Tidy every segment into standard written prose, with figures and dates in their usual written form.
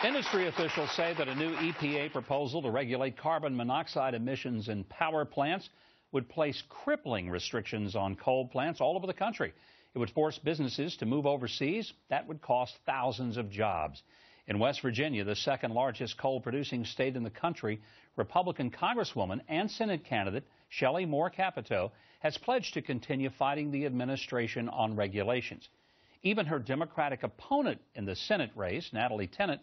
Industry officials say that a new EPA proposal to regulate carbon monoxide emissions in power plants would place crippling restrictions on coal plants all over the country. It would force businesses to move overseas. That would cost thousands of jobs. In West Virginia, the second largest coal-producing state in the country, Republican Congresswoman and Senate candidate Shelley Moore Capito has pledged to continue fighting the administration on regulations. Even her Democratic opponent in the Senate race, Natalie Tennant,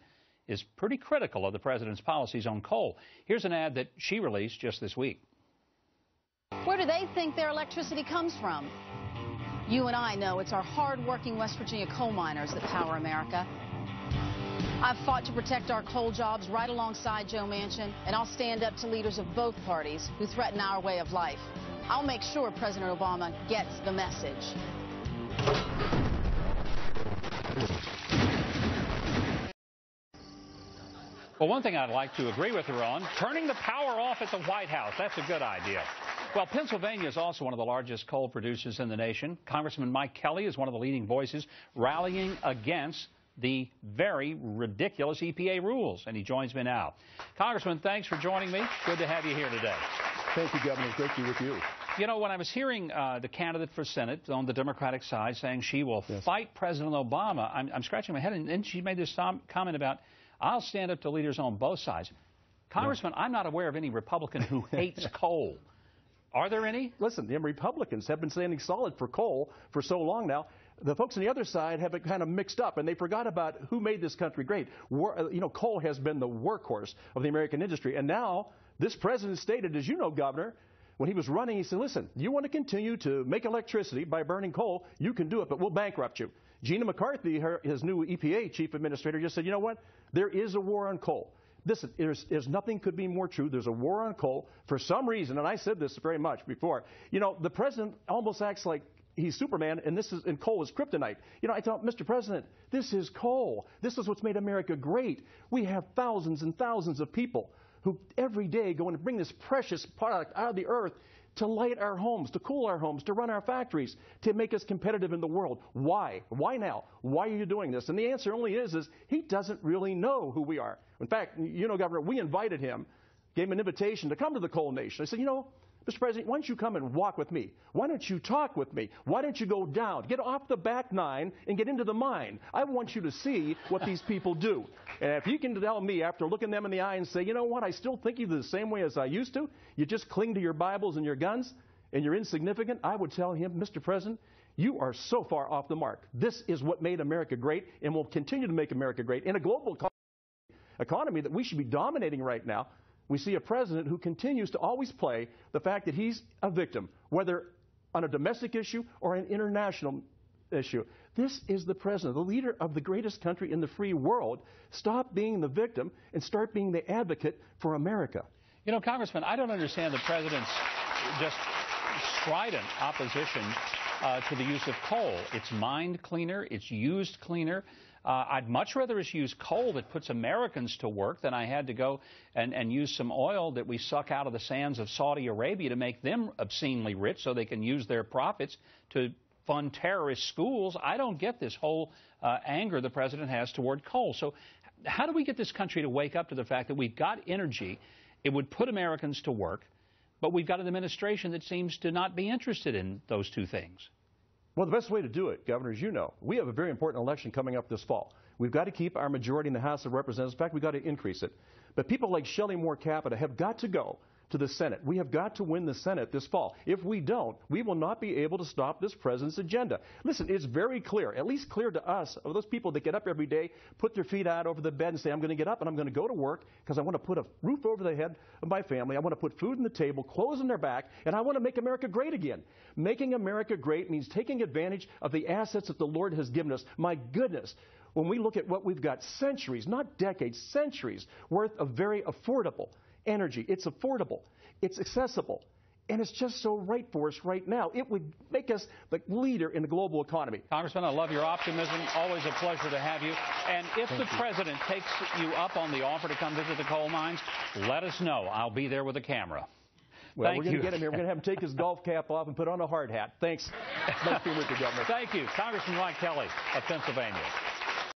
is pretty critical of the president's policies on coal. Here's an ad that she released just this week. Where do they think their electricity comes from? You and I know it's our hard-working West Virginia coal miners that power America. I've fought to protect our coal jobs right alongside Joe Manchin, and I'll stand up to leaders of both parties who threaten our way of life. I'll make sure President Obama gets the message. Well, one thing I'd like to agree with her on, turning the power off at the White House. That's a good idea. Well, Pennsylvania is also one of the largest coal producers in the nation. Congressman Mike Kelly is one of the leading voices rallying against the very ridiculous EPA rules, and he joins me now. Congressman, thanks for joining me. Good to have you here today. Thank you, Governor. It's great to be with you. You know, when I was hearing the candidate for Senate on the Democratic side saying she will fight President Obama, I'm scratching my head, and then she made this comment about, I'll stand up to leaders on both sides. Congressman, I'm not aware of any Republican who hates coal. Are there any? Listen, the Republicans have been standing solid for coal for so long now. The folks on the other side have it kind of mixed up, and they forgot about who made this country great. Coal has been the workhorse of the American industry. And now this president stated, as you know, Governor, when he was running, he said, listen, you want to continue to make electricity by burning coal, you can do it, but we'll bankrupt you. Gina McCarthy, his new EPA chief administrator, just said, you know what? There is a war on coal. Listen, there's nothing could be more true. There's a war on coal for some reason, and I said this very much before. You know, the president almost acts like he's Superman, and coal is kryptonite. You know, I thought, Mr. President, this is coal. This is what's made America great. We have thousands and thousands of people who every day go and bring this precious product out of the earth to light our homes, to cool our homes, to run our factories, to make us competitive in the world. Why? Why now? Why are you doing this? And the answer only is he doesn't really know who we are. In fact, you know, Governor, we invited him, gave him an invitation to come to the coal nation. I said, you know, Mr. President, why don't you come and walk with me? Why don't you talk with me? Why don't you go down, get off the back nine, and get into the mine? I want you to see what these people do. And if you can tell me after looking them in the eye and say, you know what, I still think of you the same way as I used to, you just cling to your Bibles and your guns, and you're insignificant, I would tell him, Mr. President, you are so far off the mark. This is what made America great and will continue to make America great. In a global economy that we should be dominating right now, we see a president who continues to always play the fact that he's a victim, whether on a domestic issue or an international issue. This is the president, the leader of the greatest country in the free world. Stop being the victim and start being the advocate for America. You know, Congressman, I don't understand the president's just strident opposition to the use of coal. It's mined cleaner. It's used cleaner. I'd much rather us use coal that puts Americans to work than I had to go and use some oil that we suck out of the sands of Saudi Arabia to make them obscenely rich so they can use their profits to fund terrorist schools. I don't get this whole anger the president has toward coal. So how do we get this country to wake up to the fact that we've got energy, it would put Americans to work, but we've got an administration that seems to not be interested in those two things? Well, the best way to do it, Governor, as you know, we have a very important election coming up this fall. We've got to keep our majority in the House of Representatives. In fact, we've got to increase it. But people like Shelley Moore Capito have got to go to the Senate. We have got to win the Senate this fall. If we don't, we will not be able to stop this president's agenda. Listen, it's very clear, at least clear to us, of those people that get up every day, put their feet out over the bed and say, I'm going to get up and I'm going to go to work because I want to put a roof over the head of my family. I want to put food on the table, clothes on their back, and I want to make America great again. Making America great means taking advantage of the assets that the Lord has given us. My goodness. When we look at what we've got, centuries, not decades, centuries worth of very affordable energy. It's affordable, it's accessible, and it's just so right for us right now. It would make us the leader in the global economy. Congressman, I love your optimism. Always a pleasure to have you. And if the president takes you up on the offer to come visit the coal mines, let us know. I'll be there with a camera. Well, we're going to get him here. We're going to have him take his golf cap off and put on a hard hat. Thanks. Nice being with you, Governor. Thank you. Congressman Mike Kelly of Pennsylvania.